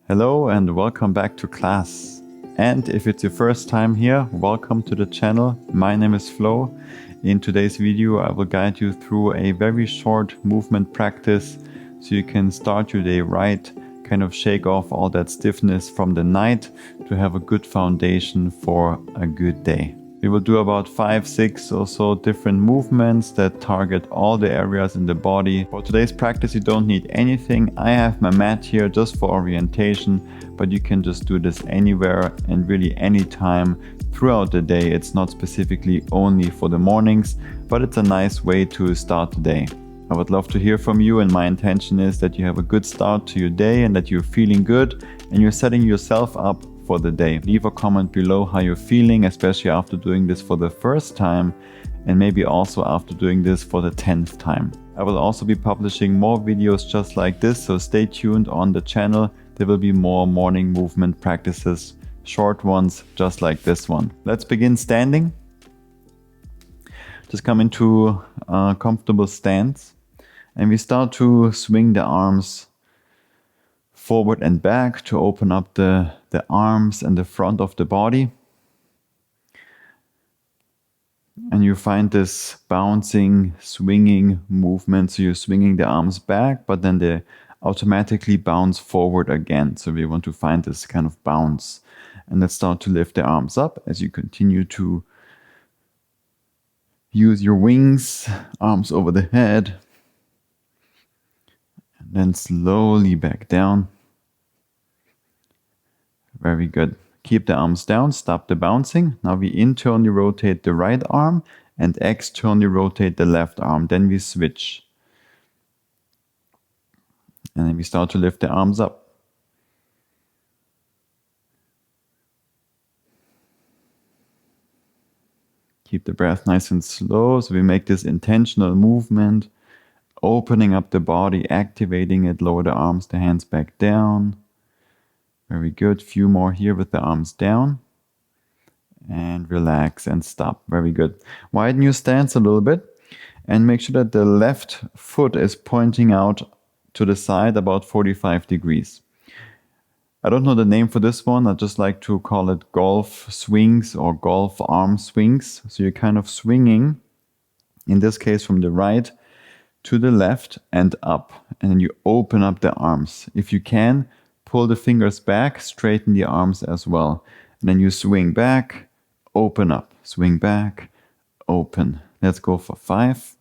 Hello and welcome back to class. And if it's your first time here, welcome to the channel. My name is Flo. In today's video, I will guide you through a very short movement practice so you can start your day right, kind of shake off all that stiffness from the night to have a good foundation for a good day. We will do about 5-6 or so different movements that target all the areas in the body. For today's practice, you don't need anything. I have my mat here just for orientation, but you can just do this anywhere and really anytime throughout the day. It's not specifically only for the mornings, but it's a nice way to start the day. I would love to hear from you, and my intention is that you have a good start to your day and that you're feeling good and you're setting yourself up for the day. Leave a comment below how you're feeling, especially after doing this for the first time and maybe also after doing this for the 10th time. I will also be publishing more videos just like this, so stay tuned on the channel. There will be more morning movement practices, short ones just like this one. Let's begin standing. Just come into a comfortable stance and we start to swing the arms forward and back to open up the arms and the front of the body. And you find this bouncing, swinging movement. So you're swinging the arms back, but then they automatically bounce forward again. So we want to find this kind of bounce. And let's start to lift the arms up as you continue to use your wings, arms over the head. And then slowly back down. Very good. Keep the arms down, stop the bouncing. Now we internally rotate the right arm and externally rotate the left arm. Then we switch. And then we start to lift the arms up. Keep the breath nice and slow. So we make this intentional movement, opening up the body, activating it, lower the arms, the hands back down. Very good. Few more here with the arms down. And relax and stop. Very good. Widen your stance a little bit and make sure that the left foot is pointing out to the side about 45 degrees. I don't know the name for this one. I just like to call it golf swings or golf arm swings. So you're kind of swinging, in this case from the right to the left and up. And then you open up the arms. If you can, pull the fingers back, straighten the arms as well. And then you swing back, open up, swing back, open. Let's go for 5.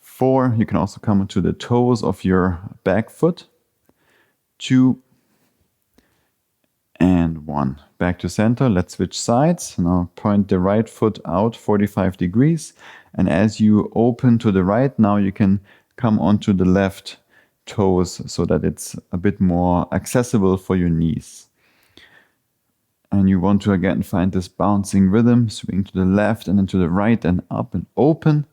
4, you can also come to the toes of your back foot. 2 and 1. Back to center. Let's switch sides. Now point the right foot out 45 degrees. And as you open to the right, now you can come onto the left toes so that it's a bit more accessible for your knees. And you want to again find this bouncing rhythm, swing to the left and then to the right and up and open.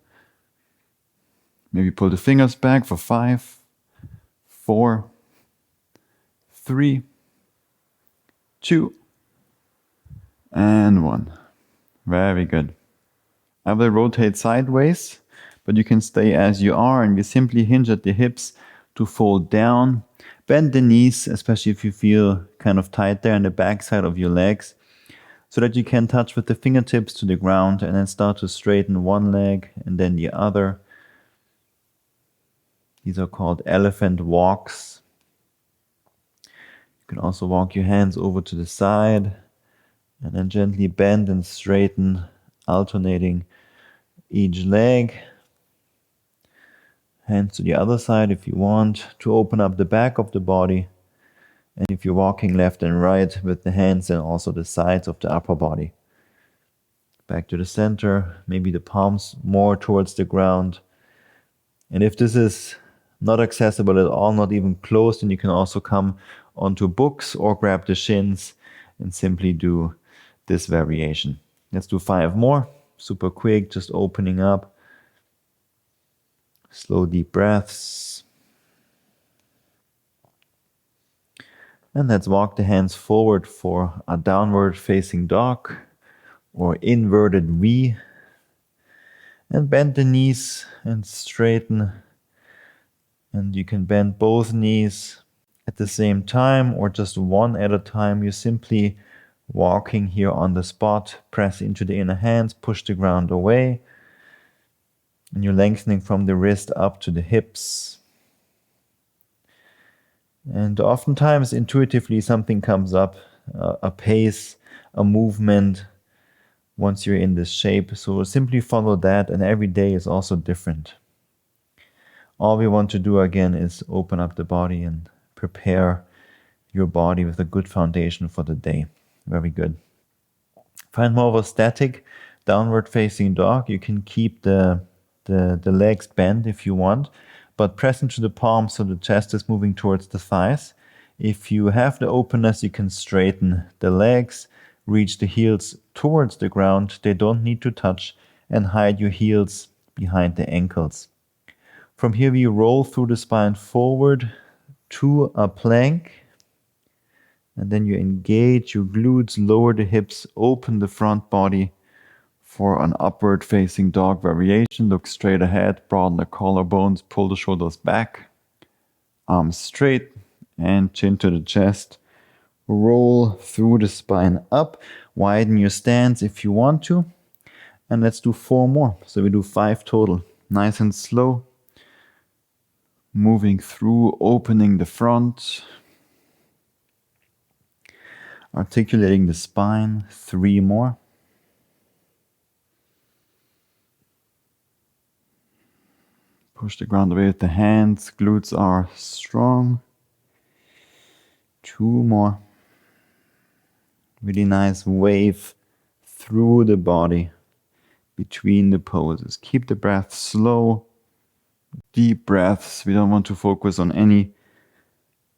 Maybe pull the fingers back for 5, 4, 3, 2, and 1. Very good. I will rotate sideways, but you can stay as you are, and we simply hinge at the hips to fold down. Bend the knees, especially if you feel kind of tight there in the back side of your legs, so that you can touch with the fingertips to the ground and then start to straighten one leg and then the other. These are called elephant walks. You can also walk your hands over to the side and then gently bend and straighten, alternating each leg. Hands to the other side if you want to open up the back of the body. And if you're walking left and right with the hands and also the sides of the upper body. Back to the center, maybe the palms more towards the ground. And if this is not accessible at all, not even close, then you can also come onto books or grab the shins and simply do this variation. Let's do 5 more. Super quick, just opening up. Slow, deep breaths. And let's walk the hands forward for a downward facing dog or inverted V. And bend the knees and straighten. And you can bend both knees At the same time, or just one at a time, you're simply walking here on the spot, press into the inner hands, push the ground away, and you're lengthening from the wrist up to the hips. And oftentimes, intuitively, something comes up, a pace, a movement, once you're in this shape. So simply follow that, and every day is also different. All we want to do again is open up the body and prepare your body with a good foundation for the day. Very good. Find more of a static downward facing dog. You can keep the legs bent if you want, but press into the palms so the chest is moving towards the thighs. If you have the openness, you can straighten the legs, reach the heels towards the ground. They don't need to touch, and hide your heels behind the ankles. From here, we roll through the spine forward to a plank. And then you engage your glutes, lower the hips, open the front body for an upward facing dog variation. Look straight ahead, broaden the collarbones, pull the shoulders back, arms straight, and chin to the chest. Roll through the spine up, widen your stance if you want to. And let's do 4 more. So we do 5 total. Nice and slow. Moving through, opening the front. Articulating the spine. 3 more. Push the ground away with the hands. Glutes are strong. 2 more. Really nice wave through the body between the poses. Keep the breath slow. Deep breaths. We don't want to focus on any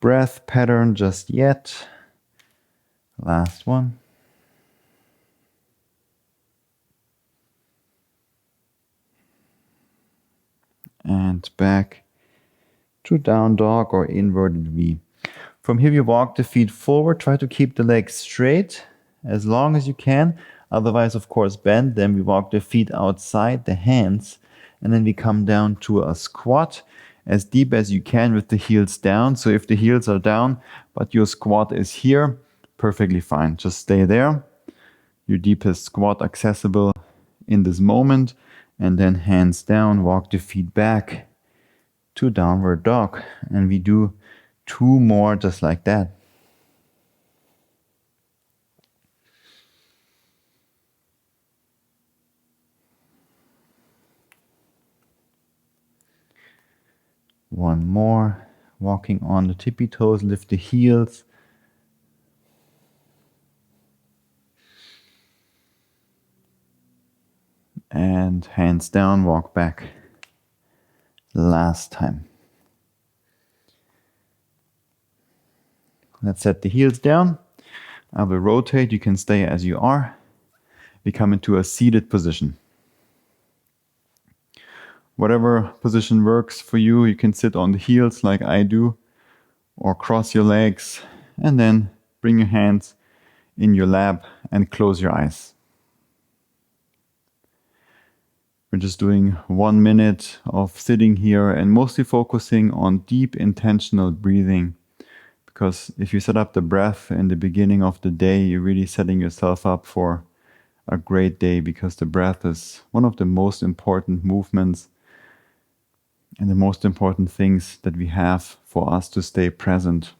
breath pattern just yet. Last one. And back to down dog or inverted V. From here, you walk the feet forward. Try to keep the legs straight as long as you can. Otherwise, of course, bend. Then we walk the feet outside the hands. And then we come down to a squat as deep as you can with the heels down. So if the heels are down, but your squat is here, perfectly fine. Just stay there. Your deepest squat accessible in this moment. And then hands down, walk the feet back to downward dog. And we do 2 more just like that. One more. Walking on the tippy toes, lift the heels. And hands down, walk back. Last time. Let's set the heels down. I will rotate. You can stay as you are. We come into a seated position. Whatever position works for you, you can sit on the heels like I do, or cross your legs, and then bring your hands in your lap and close your eyes. We're just doing 1 minute of sitting here and mostly focusing on deep intentional breathing. Because if you set up the breath in the beginning of the day, you're really setting yourself up for a great day, because the breath is one of the most important movements and the most important things that we have for us to stay present.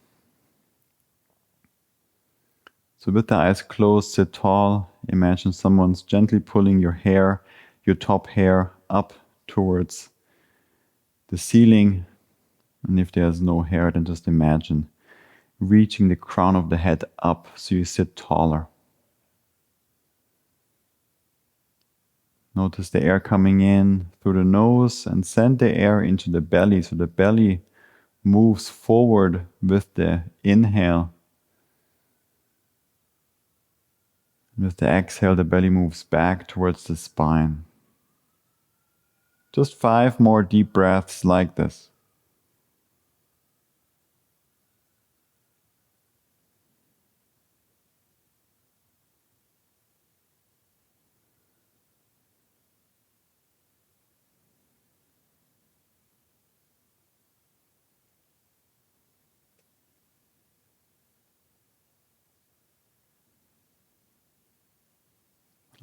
So with the eyes closed, sit tall. Imagine someone's gently pulling your hair, your top hair, up towards the ceiling. And if there's no hair, then just imagine reaching the crown of the head up so you sit taller. Notice the air coming in through the nose and send the air into the belly, so the belly moves forward with the inhale. With the exhale, the belly moves back towards the spine. Just 5 more deep breaths like this.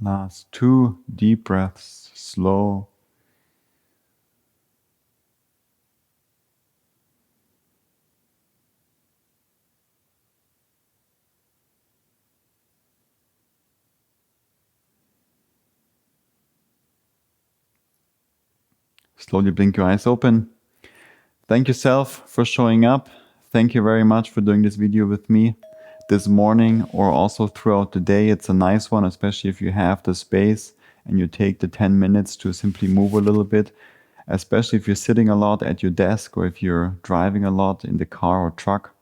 Last 2 deep breaths, slow. Slowly blink your eyes open. Thank yourself for showing up. Thank you very much for doing this video with me this morning or also throughout the day. It's a nice one, especially if you have the space and you take the 10 minutes to simply move a little bit, especially if you're sitting a lot at your desk or if you're driving a lot in the car or truck.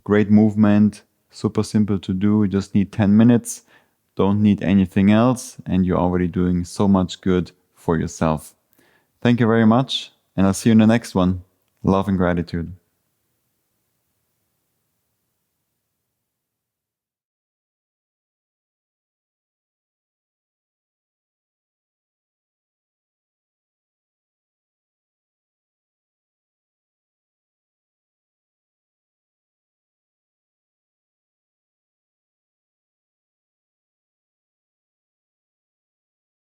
Great movement, super simple to do. You just need 10 minutes, don't need anything else, and you're already doing so much good for yourself. Thank you very much, and I'll see you in the next one. Love and gratitude.